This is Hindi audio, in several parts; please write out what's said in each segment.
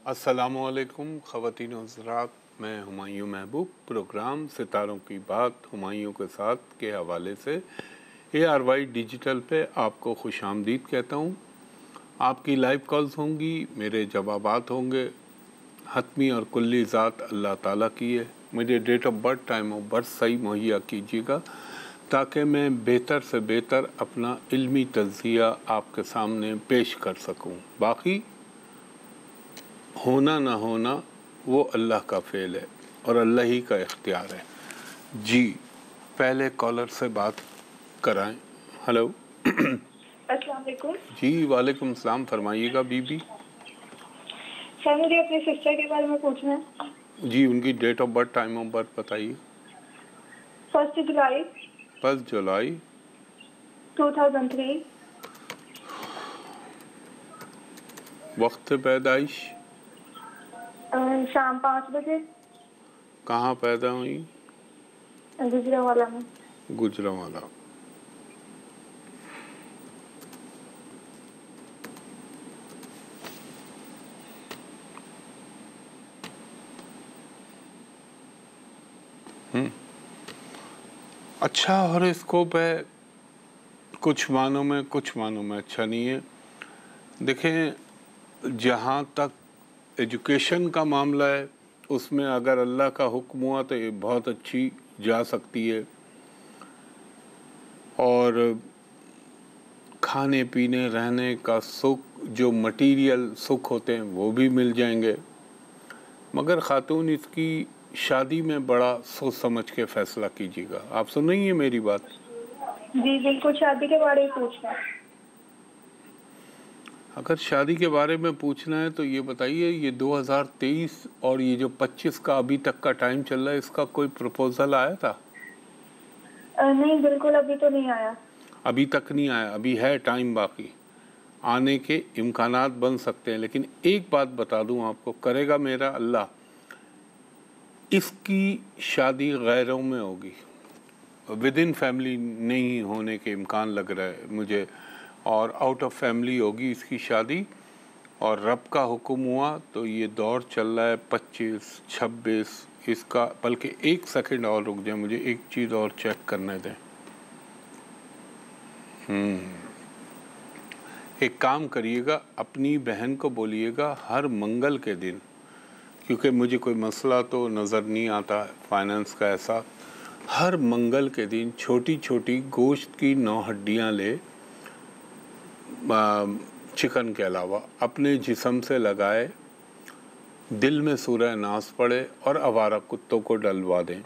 अस्सलामुअलैकुम ख़वातीन व हज़रात, मैं हुमायूं महबूब प्रोग्राम सितारों की बात हुमायूं के साथ के हवाले से ARY डिजिटल पे आपको खुशामदीद कहता हूँ। आपकी लाइव कॉल्स होंगी, मेरे जवाबात होंगे। हतमी और कुल्ली ज़ात अल्लाह ताला की है। मुझे date of birth, time of birth सही मुहैया कीजिएगा ताकि मैं बेहतर से बेहतर अपना इल्मी तज़किया आपके सामने पेश कर सकूँ। बाकी होना ना होना वो अल्लाह का फ़ेल है और अल्लाह ही का इख्तियार है। जी, पहले कॉलर से बात कराएं। हेलो। अस्सलाम वालेकुम। जी वालेकुम सलाम, फरमाइएगा बीबी। सर मुझे अपने सिस्टर के बारे में पूछना है। जी, उनकी date of birth, time of birth बताइए। 1 जुलाई 1 जुलाई 2003। वक्त पैदाइश, शाम 5 बजे। कहाँ पैदा हुई? गुजरांवाला में। गुजरांवाला। अच्छा हॉरोस्कोप है, कुछ मानों में अच्छा नहीं है। देखें, जहाँ तक एजुकेशन का मामला है उसमें अगर अल्लाह का हुक्म हुआ तो ये बहुत अच्छी जा सकती है और खाने पीने रहने का सुख, जो मटीरियल सुख होते हैं वो भी मिल जाएंगे। मगर ख़ातून, इसकी शादी में बड़ा सोच समझ के फ़ैसला कीजिएगा। आप सुन रही हैं मेरी बात? जी बिल्कुल, शादी के बारे में पूछना है। अगर शादी के बारे में पूछना है तो ये बताइए, ये 2023 और ये जो 25 का अभी तक का टाइम चल रहा है, इसका कोई प्रपोजल आया था? नहीं, बिल्कुल अभी तो नहीं आया। अभी तक नहीं आया, अभी है टाइम बाकी। आने के इम्कानात बन सकते हैं, लेकिन एक बात बता दूं आपको, करेगा मेरा अल्लाह। इसकी शादी गैरों में होगी, विद इन फैमिली नहीं होने के इम्कान लग रहा है मुझे, और आउट ऑफ फैमिली होगी इसकी शादी। और रब का हुक्म हुआ तो ये दौर चल रहा है 25, 26 इसका। बल्कि एक सेकंड और रुक जाए, मुझे एक चीज़ और चेक करने दें। एक काम करिएगा, अपनी बहन को बोलिएगा हर मंगल के दिन, क्योंकि मुझे कोई मसला तो नज़र नहीं आता फाइनेंस का ऐसा, हर मंगल के दिन छोटी छोटी गोश्त की 9 हड्डियाँ ले, चिकन के अलावा, अपने जिस्म से लगाए, दिल में सूरह नास पढ़े और आवारा कुत्तों को डलवा दें।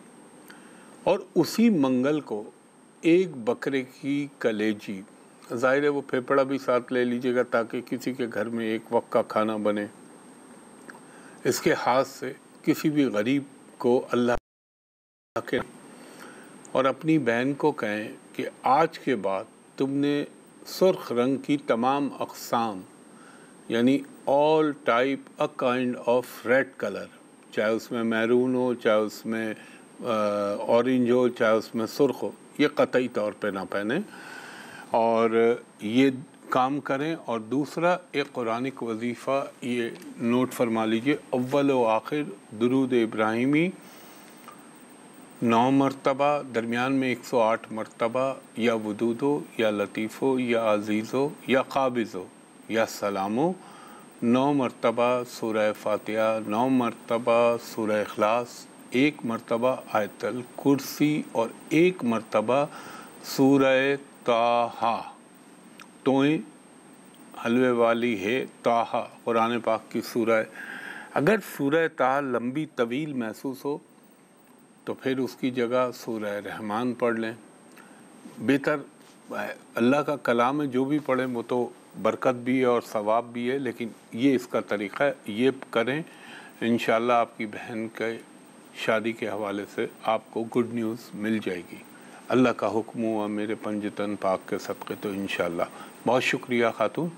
और उसी मंगल को एक बकरे की कलेजी, ज़ाहिर है वो फेफड़ा भी साथ ले लीजिएगा ताकि किसी के घर में एक वक्त का खाना बने, इसके हाथ से किसी भी गरीब को अल्लाह के, और अपनी बहन को कहें कि आज के बाद तुमने सुर्ख रंग की तमाम अक़साम, यानी all type a kind of red colour, चाहे उसमें मैरून हो, चाहे उसमें ऑरेंज हो, चाहे उसमें सुर्ख हो, ये क़तई तौर पे ना पहने और ये काम करें। और दूसरा, एक कुरानिक वजीफ़ा ये नोट फरमा लीजिए, अव्वल व आखिर दुरूद इब्राहिमी 9 मरतबा, दरमियान में 108 मरतबा, या वदूदो या लतीफ़ो या अज़ीज़ो या क़ाबिज़ो या सलामो, 9 मरतबा सूरह फ़ातिहा, 9 मरतबा सूरह इख़लास, 1 मरतबा आयतल कुर्सी और 1 मरतबा सूरह ताहा। तोएं हलवे वाली है ताहा, कुरान पाक की सूरह। अगर सूरह ताहा लंबी तवील महसूस हो तो फिर उसकी जगह सूरह रहमान पढ़ लें, बेहतर। अल्लाह का कलाम है, जो भी पढ़ें वो तो बरकत भी है और सवाब भी है, लेकिन ये इसका तरीक़ा है, ये करें। इंशाअल्लाह आपकी बहन के शादी के हवाले से आपको गुड न्यूज़ मिल जाएगी। अल्लाह का हुक्म हुआ मेरे पंजतन पाक के सदक़े तो इंशाअल्लाह। बहुत शुक्रिया खातून।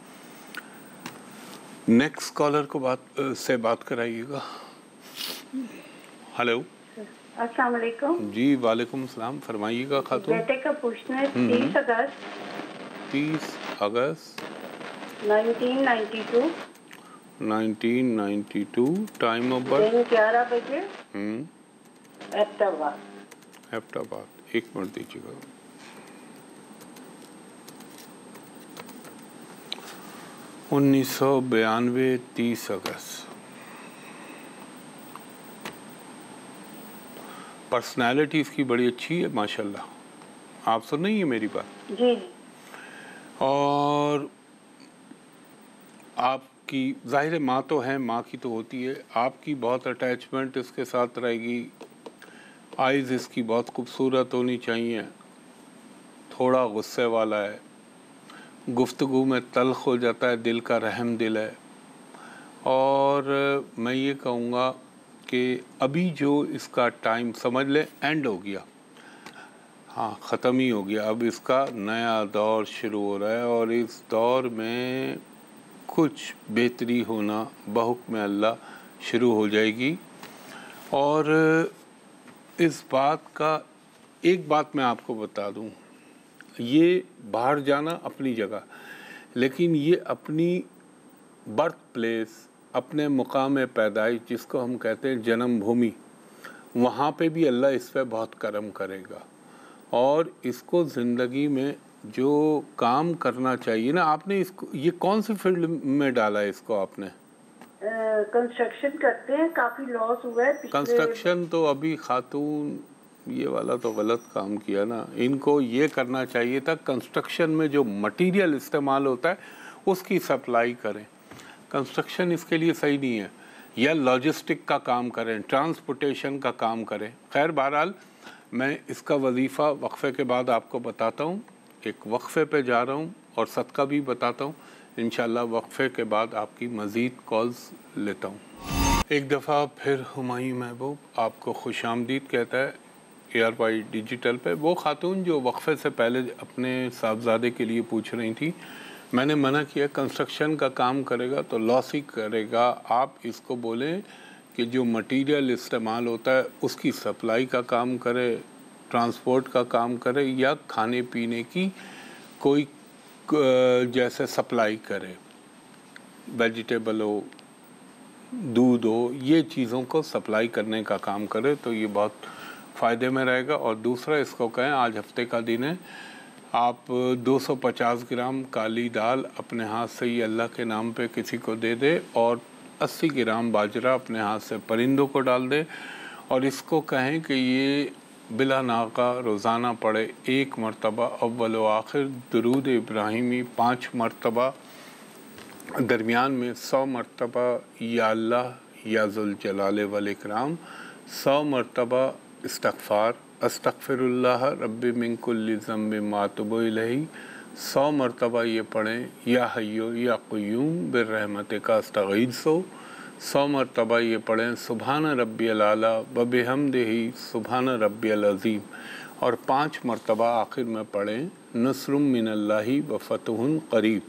नेक्स्ट कॉलर को बात कराइएगा। हेलो। अस्सलाम वालेकुम। जी वालेकुम सलाम, फरमाइएगा खातून। बेटे का पूछना है। 30 अगस्त 30 अगस्त 1992। 1992, टाइम ऑफ बर्थ? दिन 11 बजे, हैदराबाद। एक मिनट दीजिएगा। 1992, 30 अगस्त। पर्सनैलिटी इसकी बड़ी अच्छी है माशाल्लाह। आप सुन रही हैं मेरी बात? जी। और आपकी जाहिर है माँ तो है, माँ की तो होती है, आपकी बहुत अटैचमेंट इसके साथ रहेगी। आइज़ इसकी बहुत खूबसूरत होनी चाहिए। थोड़ा गुस्से वाला है, गुफ्तगू में तल्ख हो जाता है, दिल का रहम दिल है। और मैं ये कहूँगा कि अभी जो इसका टाइम समझ ले एंड हो गया, हाँ ख़त्म ही हो गया। अब इसका नया दौर शुरू हो रहा है और इस दौर में कुछ बेहतरी होना बहुक्म अल्लाह शुरू हो जाएगी। और इस बात का एक बात मैं आपको बता दूं, ये बाहर जाना अपनी जगह, लेकिन ये अपनी बर्थ प्लेस, अपने मुकाम पैदाइश जिसको हम कहते हैं जन्मभूमि, वहाँ पे भी अल्लाह इस पर बहुत करम करेगा। और इसको ज़िंदगी में जो काम करना चाहिए ना, आपने इसको ये कौन सी फील्ड में डाला है इसको आपने? कंस्ट्रक्शन करते हैं, काफी लॉस हुआ है कंस्ट्रक्शन तो अभी खातून ये वाला तो गलत काम किया ना। इनको ये करना चाहिए था कंस्ट्रक्शन में जो मटेरियल इस्तेमाल होता है उसकी सप्लाई करें। कंस्ट्रक्शन इसके लिए सही नहीं है। या लॉजिस्टिक का काम करें, ट्रांसपोर्टेशन का काम करें। खैर बहरहाल मैं इसका वजीफ़ा वक्फ़े के बाद आपको बताता हूँ। एक वक्फ़े पे जा रहा हूँ और सदका भी बताता हूँ। इंशाल्लाह वक्फ़े के बाद आपकी मज़ीद कॉल्स लेता हूँ। एक दफ़ा फिर हुमायूं महबूब आपको खुशामदीद कहता है ARY डिजिटल पे। वो खातून जो वक्फ़े से पहले अपने साहबजादे के लिए पूछ रही थी, मैंने मना किया। कंस्ट्रक्शन का काम करेगा तो लॉस ही करेगा। आप इसको बोलें कि जो मटेरियल इस्तेमाल होता है उसकी सप्लाई का काम करे, ट्रांसपोर्ट का काम करे, या खाने पीने की कोई जैसे सप्लाई करे, वेजिटेबल हो, दूध हो, ये चीज़ों को सप्लाई करने का काम करे तो ये बहुत फ़ायदे में रहेगा। और दूसरा इसको कहें आज हफ्ते का दिन है, आप 250 ग्राम काली दाल अपने हाथ से ही अल्लाह के नाम पे किसी को दे दे और 80 ग्राम बाजरा अपने हाथ से परिंदों को डाल दे। और इसको कहें कि ये बिला नाका रोज़ाना पढ़े 1 मरतबा अव्वल व आखिर दुरूद इब्राहिमी 5 मरतबा, दरमियान में 100 मरतबा या अल्लाह या ज़ुल जलाल वल इकराम, 100 मरतबा इस्तग़फ़ार अस्तग़फ़िरुल्लाह रब्बी मिन कुल्लि ज़म्बिन मातुबु इलैहि, 100 मरतबा ये पढ़ें या हय्यो या क़य्यूम बिर्रहमतिका अस्तग़ीथु, 100 मरतबा ये पढ़ें सुबहान रब्बियल आला व बिहम्दिही सुबहान रब्बियल अज़ीम, और 5 मरतबा आखिर में पढ़ें नस्रुम मिनल्लाहि व फ़तहुन क़रीब।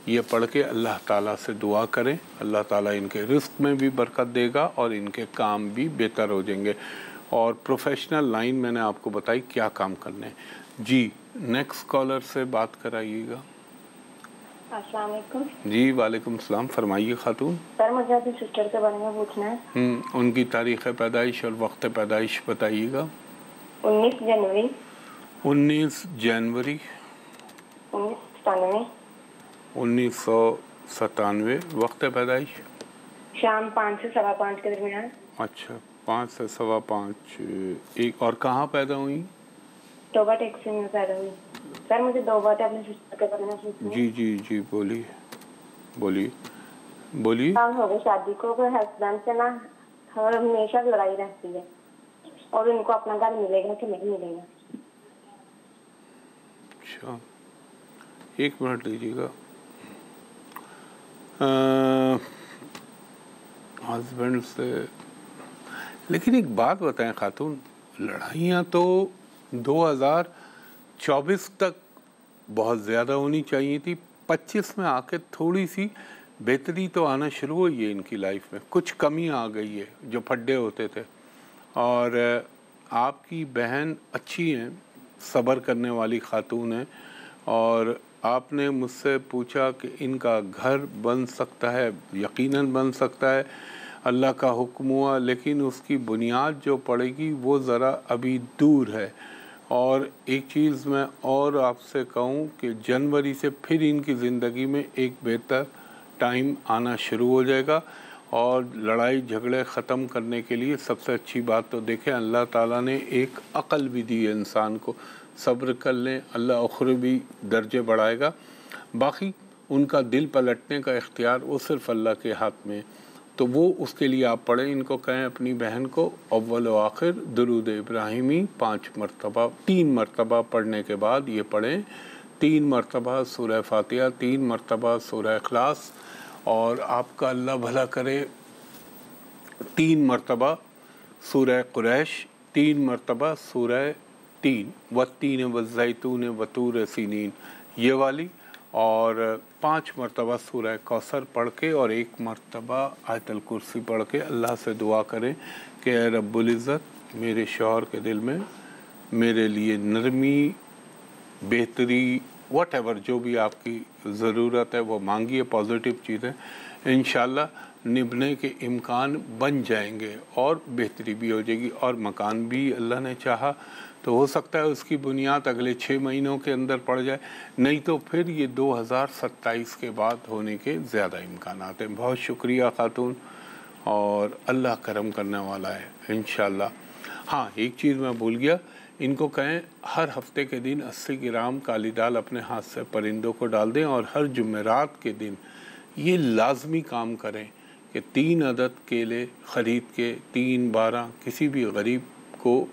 ये पढ़ के अल्लाह ताला से दुआ करें, अल्लाह ताला इनके रिस्क में भी बरकत देगा और इनके काम भी बेहतर हो जाएंगे। और प्रोफेशनल लाइन मैंने आपको बताई क्या काम करने हैं। जी नेक्स्ट कॉलर से बात कराइएगा। अस्सलाम वालेकुम। जी वालेकुम सलाम, फरमाइए खातून। सर मुझे अपनी सिस्टर के बारे में पूछना है। उनकी तारीख़ पैदाइश और वक्त पैदाइश बताइएगा। 19 जनवरी 19 जनवरी 1997, 1997, वक्त पैदाइश शाम 5 से 5:15 के दरमियान। अच्छा, 5 से 5:15। एक और कहाँ पैदा हुई? तोबा टैक्सी में पैदा हुई। सर मुझे 2 बातें अपनी सिस्टर के बारे में पूछनी है। जी जी जी बोलिए बोलिए बोलिए। साल हो गए शादी को, हस्बैंड से ना हमेशा लड़ाई रहती है और उनको अपना घर मिलेगा कि नहीं मिलेगा। अच्छा, एक मिनट लीजिएगा। हस्बैंड से, लेकिन एक बात बताएं खातून, लड़ाइयाँ तो 2024 तक बहुत ज़्यादा होनी चाहिए थी। 25 में आके थोड़ी सी बेहतरी तो आना शुरू हुई है इनकी लाइफ में, कुछ कमी आ गई है जो फड्डे होते थे। और आपकी बहन अच्छी हैं, सब्र करने वाली खातून है और आपने मुझसे पूछा कि इनका घर बन सकता है, यकीनन बन सकता है, अल्लाह का हुक्म हुआ, लेकिन उसकी बुनियाद जो पड़ेगी वो ज़रा अभी दूर है। और एक चीज़ मैं और आपसे कहूँ कि जनवरी से फिर इनकी ज़िंदगी में एक बेहतर टाइम आना शुरू हो जाएगा। और लड़ाई झगड़े ख़त्म करने के लिए सबसे अच्छी बात तो देखें, अल्लाह ताला ने एक अक़ल भी दी है इंसान को। सब्र कर लें, अल्लाह उखरवी दर्जे बढ़ाएगा। बाकी उनका दिल पलटने का इख्तियार वो सिर्फ़ अल्लाह के हाथ में। तो वो उसके लिए आप पढ़ें, इनको कहें अपनी बहन को अव्वल व आखिर दुरूद इब्राहिमी 5 मरतबा 3 मरतबा पढ़ने के बाद ये पढ़ें। 3 मरतबा सूरह फातिहा, 3 मरतबा सूरह इखलास, और आपका अल्लाह भला करे 3 मरतबा सूरह कुरैश, 3 मरतबा सूरह तीन वत्तीन वज़ैतून वतूर सीनीन ये वाली, और 5 मरतबा सूरह कौसर पढ़ के और 1 मरतबा आयतल कुर्सी पढ़ के अल्लाह से दुआ करें कि ऐ रब्बुल इज़्ज़त मेरे शौहर के दिल में मेरे लिए नरमी, बेहतरी, वॉटेवर जो भी आपकी ज़रूरत है वो मांगिए, पॉजिटिव चीज़ें इंशाल्लाह निभने के इम्कान बन जाएंगे और बेहतरी भी हो जाएगी। और मकान भी अल्लाह ने चाहा तो हो सकता है उसकी बुनियाद अगले 6 महीनों के अंदर पड़ जाए, नहीं तो फिर ये 2027 के बाद होने के ज़्यादा इम्कान आते हैं। बहुत शुक्रिया खातून, और अल्लाह करम करने वाला है इंशाल्लाह। हाँ, एक चीज़ मैं भूल गया, इनको कहें हर हफ्ते के दिन 80 ग्राम काली दाल अपने हाथ से परिंदों को डाल दें, और हर जुमेरात के दिन ये लाजमी काम करें कि 3 अदद केले ख़रीद के 3-12 किसी भी गरीब को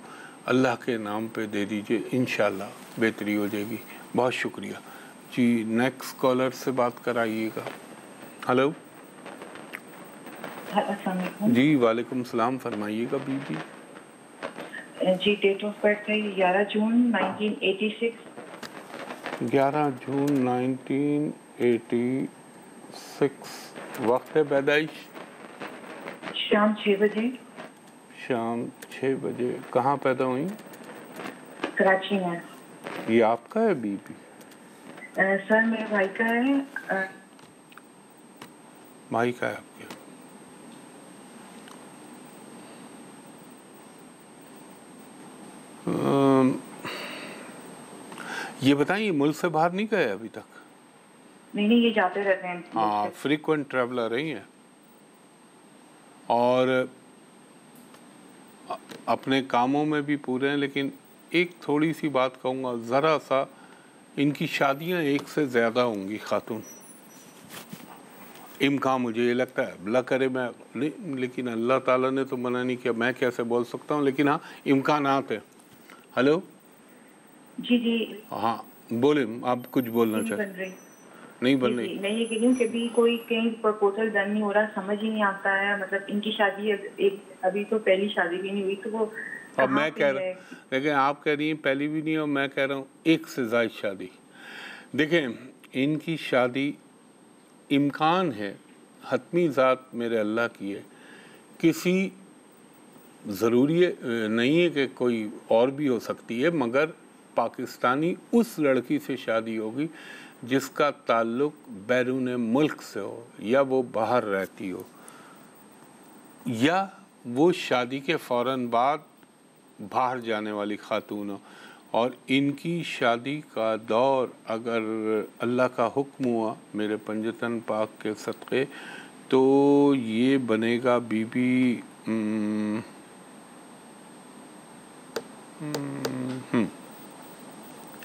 अल्लाह के नाम पे दे दीजिए, इंशाल्लाह बेहतरी हो जाएगी। बहुत शुक्रिया जी। नेक्स्ट कॉलर से बात कराइएगा। हेलो जी, वालेकुम सलाम, फरमाइएगा बीबी। जी, डेट ऑफ बर्थ है 11 जून 1986। 11 जून 1986। वक्त है पैदाइश शाम 6 बजे। शाम 6 बजे। कहाँ पैदा हुई? कराची में। ये आपका है बीबी? सर मेरे भाई का है। भाई का है आपके? ये बताइए, मुल्क से बाहर नहीं गए अभी तक? नहीं, ये जाते रहते हैं। हाँ, फ्रीक्वेंट ट्रैवलर रही हैं, और अपने कामों में भी पूरे हैं। लेकिन एक थोड़ी सी बात कहूँगा, ज़रा सा इनकी शादियाँ एक से ज़्यादा होंगी खातून, इम्कान मुझे ये लगता है। अल्लाह करे मैं नहीं, लेकिन अल्लाह ताला ने तो मना नहीं किया, मैं कैसे बोल सकता हूँ, लेकिन हाँ इम्कानात हैं। हेलो जी जी। हाँ बोले, आप कुछ बोलना चाहते? नहीं बन रही। मैं ये कह रही हूँ कि भी कोई कहीं प्रपोजल डन नहीं हो रहा, समझ ही नहीं आता है। मतलब इनकी शादी अभी तो पहली शादी भी नहीं हुई, तो वो अब मैं कह रहा, लेकिन आप कह रही हैं पहली भी नहीं, और मैं कह रहा हूँ एक से ज़ायद शादी। देखें, इनकी शादी इम्कान है, हतमी ज़ात मेरे अल्लाह की है, किसी ज़रूरी नहीं है कि कोई और भी हो सकती है, मगर पाकिस्तानी उस लड़की से शादी होगी जिसका ताल्लुक बैरून मुल्क से हो, या वो बाहर रहती हो, या वो शादी के फ़ौरन बाद बाहर जाने वाली खातून हो। और इनकी शादी का दौर अगर अल्लाह का हुक्म हुआ मेरे पंजतन पाक के सदक़े, तो ये बनेगा बीबी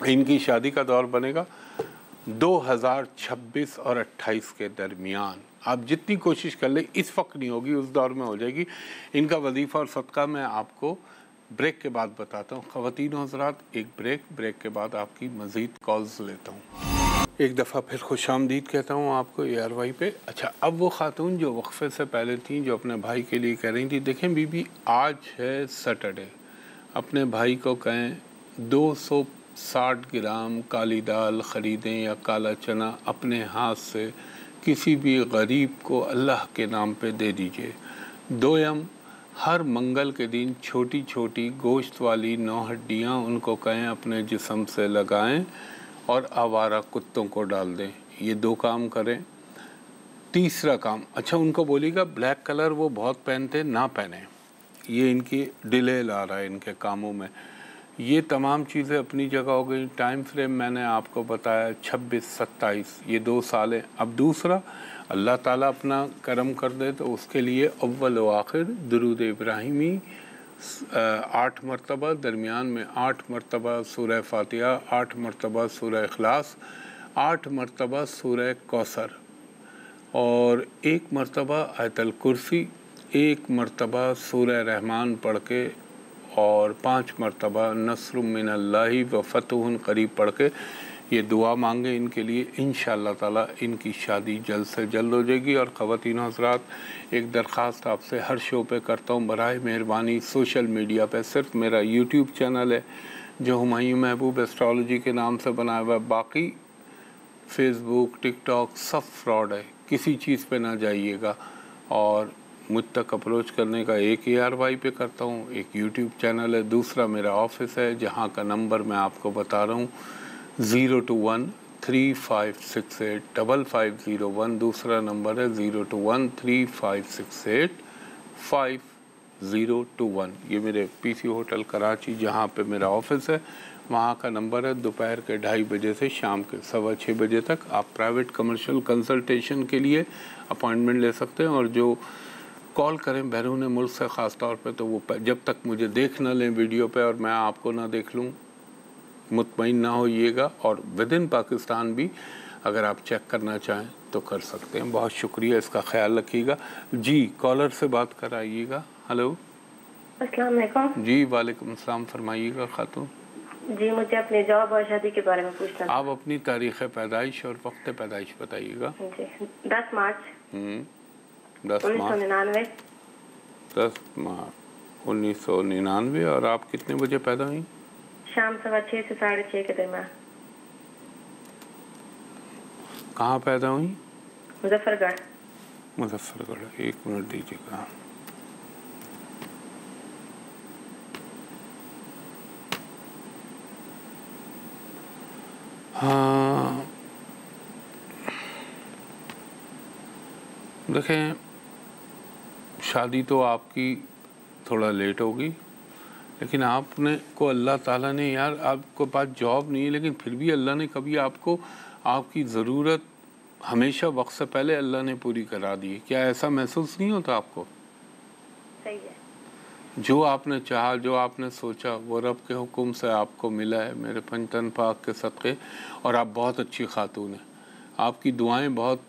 इनकी शादी का दौर बनेगा 2026 और 28 के दरमियान। आप जितनी कोशिश कर ले, इस वक्त नहीं होगी, उस दौर में हो जाएगी। इनका वजीफ़ा और सदका मैं आपको ब्रेक के बाद बताता हूँ। ख़वातीन और हज़रात, एक ब्रेक के बाद आपकी मज़ीद कॉल्स लेता हूँ। एक दफ़ा फिर खुशामदीद कहता हूँ आपको ARY पे। अच्छा, अब वो खातून जो वक्फ़े से पहले थी, जो अपने भाई के लिए कह रही थी, देखें बीबी, आज है सैटरडे, अपने भाई को कहें 260 ग्राम काली दाल ख़रीदें या काला चना अपने हाथ से किसी भी गरीब को अल्लाह के नाम पे दे दीजिए। दोयम, हर मंगल के दिन छोटी छोटी गोश्त वाली 9 हड्डियाँ उनको कहें अपने जिस्म से लगाएं, और आवारा कुत्तों को डाल दें। ये 2 काम करें। तीसरा काम, अच्छा उनको बोलिएगा ब्लैक कलर वो बहुत पहनते ना पहने, ये इनकी डिले ला रहा है इनके कामों में। ये तमाम चीज़ें अपनी जगह हो गई। टाइम फ्रेम मैंने आपको बताया 26-27, ये 2 साल हैं। अब दूसरा, अल्लाह ताला अपना करम कर दे तो उसके लिए अव्वल व आखिर दुरूद इब्राहिमी 8 मरतबा, दरमियान में 8 मरतबा सूरह फातिहा, 8 मरतबा सूरह इखलास, 8 मरतबा सूरह कौसर और 1 मरतबा आयतल कुर्सी, 1 मरतबा सूरह रहमान पढ़ के और 5 मरतबा नस्रुम मिनल्लाहि व फतहुन करीब पढ़ के ये दुआ मांगे इनके लिए। इंशाअल्लाह ताला इनकी शादी जल्द से जल्द हो जाएगी। और ख़वातीन हज़रात, एक दरख्वास्त आपसे हर शो पे करता हूँ, बराए मेहरबानी सोशल मीडिया पे सिर्फ मेरा यूट्यूब चैनल है जो हुमायूं महबूब एस्ट्रोलॉजी के नाम से बनाया हुआ है, बाकी फेसबुक टिकटॉक सब फ्रॉड है, किसी चीज़ पे ना जाइएगा। और मुझ तक अप्रोच करने का एक ARY पे करता हूँ, एक यूट्यूब चैनल है, दूसरा मेरा ऑफिस है जहाँ का नंबर मैं आपको बता रहा हूँ 021-3568-5501, दूसरा नंबर है 021-3568-5021। ये मेरे PC होटल कराची जहाँ पे मेरा ऑफिस है वहाँ का नंबर है। दोपहर के 2:30 बजे से शाम के 6:15 बजे तक आप प्राइवेट कमर्शियल कंसल्टेशन के लिए अपॉइंटमेंट ले सकते हैं। और जो कॉल करें बैरून मुल्क से ख़ास तौर पे, तो वो जब तक मुझे देख ना लें वीडियो पे और मैं आपको ना देख लूँ मुतमईन ना होइएगा। और विद इन पाकिस्तान भी अगर आप चेक करना चाहें तो कर सकते हैं। बहुत शुक्रिया, इसका ख्याल रखिएगा। जी, कॉलर से बात कराइएगा। हेलो, अस्सलाम वालेकुम। जी वालेकुम सलाम, फरमाइएगा खातून। जी, मुझे अपने जॉब और शादी के बारे में पूछना था। आप अपनी तारीख़ पैदाइश और वक्त पैदाइश बताइएगा। जी, 10 मार्च 10 मार्च 1999। 10 मार्च 1999। और आप कितने बजे पैदा हुई? शाम 6:15 से 6:30 के दरमियान। कहाँ पैदा हुई? मुजफ्फरगढ़। मुजफ्फरगढ़, 1 मिनट दीजिएगा। हाँ, देखें शादी तो आपकी थोड़ा लेट होगी, लेकिन आपने को अल्लाह ताला ने, यार आपको पास जॉब नहीं है लेकिन फिर भी अल्लाह ने कभी आपको आपकी ज़रूरत हमेशा वक्त से पहले अल्लाह ने पूरी करा दी। क्या ऐसा महसूस नहीं होता आपको? सही है। जो आपने चाहा, जो आपने सोचा, वो रब के हुक्म से आपको मिला है मेरे पंचतन पाक के सदक़े। और आप बहुत अच्छी खातून हैं, आपकी दुआएं बहुत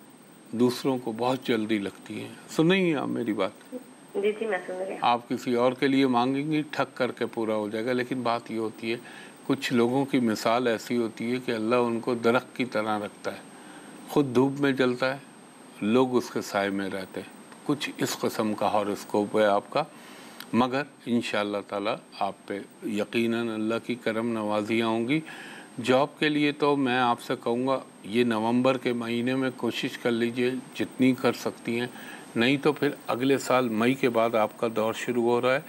दूसरों को बहुत जल्दी लगती हैं। सुनिए आप मेरी बात। जी जी, मैं सुन रही हूँ। आप किसी और के लिए मांगेंगी, ठक करके पूरा हो जाएगा। लेकिन बात ये होती है, कुछ लोगों की मिसाल ऐसी होती है कि अल्लाह उनको दरख्त की तरह रखता है, ख़ुद धूप में जलता है, लोग उसके साए में रहते हैं। कुछ इस किस्म का हॉरोस्कोप है आपका। मगर इंशाअल्लाह ताला आप पे यकीनन अल्लाह की करम नवाजियाँ होंगी। जॉब के लिए तो मैं आपसे कहूँगा ये नवंबर के महीने में कोशिश कर लीजिए जितनी कर सकती हैं, नहीं तो फिर अगले साल मई के बाद आपका दौर शुरू हो रहा है।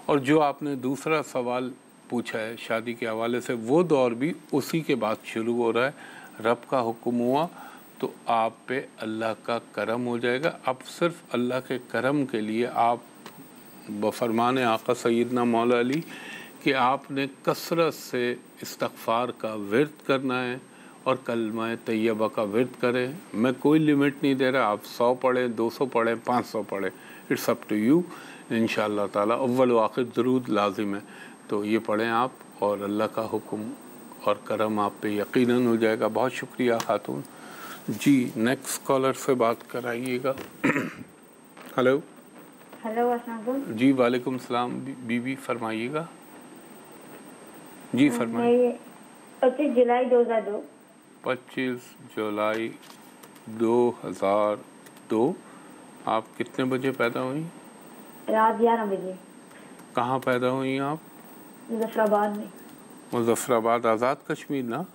और जो आपने दूसरा सवाल पूछा है शादी के हवाले से, वो दौर भी उसी के बाद शुरू हो रहा है। रब का हुक्म हुआ तो आप पे अल्लाह का करम हो जाएगा। अब सिर्फ अल्लाह के करम के लिए आप बफरमान आका सैयदना मौला अली कि आपने कसरत से इस्तग़फ़ार का विर्द करना है और कलमा तैयबा का विर्द करें। मैं कोई लिमिट नहीं दे रहा, आप 100 पढ़ें, 200 पढ़ें, 500 पढ़ें, इट्स अप टू यू। इंशाअल्लाह ताला अव्वल व आखिर दरूद लाजिम है, तो ये पढ़ें आप और अल्लाह का हुक्म और करम आप पे यकीनन हो जाएगा। बहुत शुक्रिया खातून। जी, नेक्स्ट कॉलर से बात कराइएगा। हेलो। हेलो, अस्सलाम वालेकुम। जी वालेकुम सलाम, बीबी फरमाइएगा। जी फरमाइए। 25 जुलाई 2002। 25 जुलाई 2002। आप कितने बजे पैदा हुई? रात 11 बजे। कहाँ पैदा हुई आप? मुजफ्फराबाद में। मुजफ्फराबाद, आज़ाद कश्मीर ना?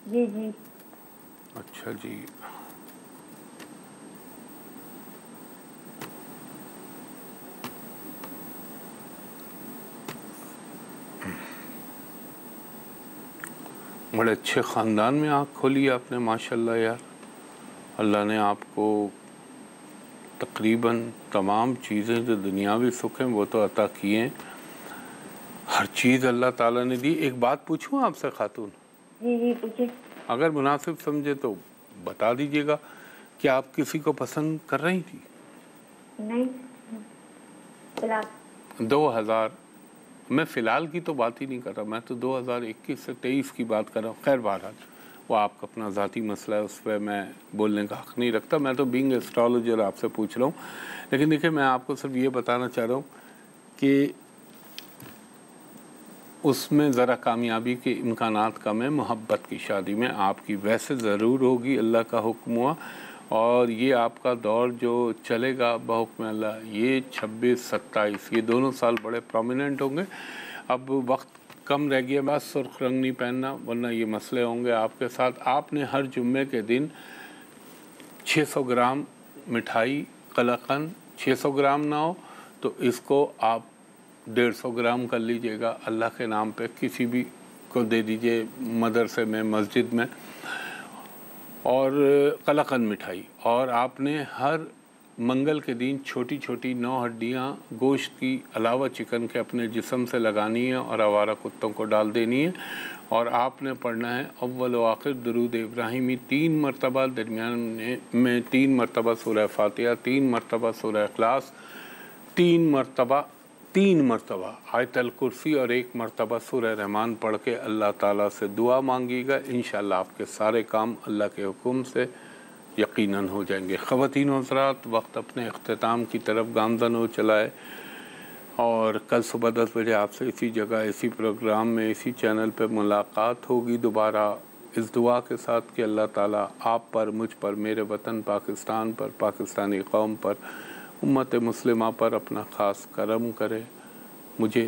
जी जी। अच्छा जी। बड़े अच्छे ख़ानदान में आँख खोली आपने माशाल्लाह यार। अल्लाह ने आपको तकरीबन तमाम चीज़ें जो दुनियावी सुख हैं वो तो अता किए हैं, हर चीज़ अल्लाह ताला ने दी। एक बात पूछूं आपसे खातून? जी जी पूछिए। अगर मुनासिब समझे तो बता दीजिएगा कि आप किसी को पसंद कर रही थी? नहीं फिलहाल 2000, मैं फ़िलहाल की तो बात ही नहीं कर रहा, मैं तो 2021 से 23 की बात कर रहा हूँ। खैर बहरहाल वो आपका अपना ज़ाती मसला है, उस पर मैं बोलने का हक़ नहीं रखता। मैं तो बीइंग एस्ट्रोलॉजर आपसे पूछ रहा हूँ। लेकिन देखिए, मैं आपको सिर्फ ये बताना चाह रहा हूँ कि उसमें ज़रा कामयाबी के इम्कानात कम है। मोहब्बत की शादी में आपकी वैसे ज़रूर होगी, अल्लाह का हुक्म हुआ। और ये आपका दौर जो चलेगा बहुक्म अल्लाह, ये 26-27 ये दोनों साल बड़े प्रोमिनेंट होंगे। अब वक्त कम रह गया, बस सुर्ख रंग नहीं पहनना वरना ये मसले होंगे आपके साथ। आपने हर जुम्मे के दिन 600 ग्राम मिठाई कलाकंद, 600 ग्राम ना हो तो इसको आप 150 ग्राम कर लीजिएगा, अल्लाह के नाम पे किसी भी को दे दीजिए, मदरसे में, मस्जिद में, और कलाकंद मिठाई। और आपने हर मंगल के दिन छोटी छोटी 9 हड्डियाँ गोश्त की अलावा चिकन के अपने जिस्म से लगानी है और आवारा कुत्तों को डाल देनी है। और आपने पढ़ना है अव्वल व आखिर दुरूद इब्राहिमी 3 मरतबा, दरमियान में 3 मरतबा सूरह फातिहा, 3 मरतबा सूरह इखलास, 3 मरतबा आयतल कुर्सी और 1 मरतबा सूरह रहमान पढ़ के अल्लाह ताला से दुआ मांगिएगा। इंशाअल्लाह आपके सारे काम अल्लाह के हुक्म से यकीनन हो जाएंगे। ख़वातीन व हज़रात, वक्त अपने अख्तिताम की तरफ गामज़न हो चला है और कल सुबह 10 बजे आपसे इसी जगह, इसी प्रोग्राम में, इसी चैनल पर मुलाकात होगी दोबारा, इस दुआ के साथ कि अल्लाह ताला आप पर, मुझ पर, मेरे वतन पाकिस्तान पर, पाकिस्तानी कौम पर, उम्मत मुस्लिमा पर अपना ख़ास करम करे। मुझे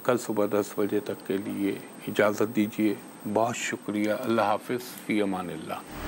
कल सुबह 10 बजे तक के लिए इजाज़त दीजिए। बहुत शुक्रिया। अल्लाह हाफ़िज़, फ़ी अमानिल्लाह।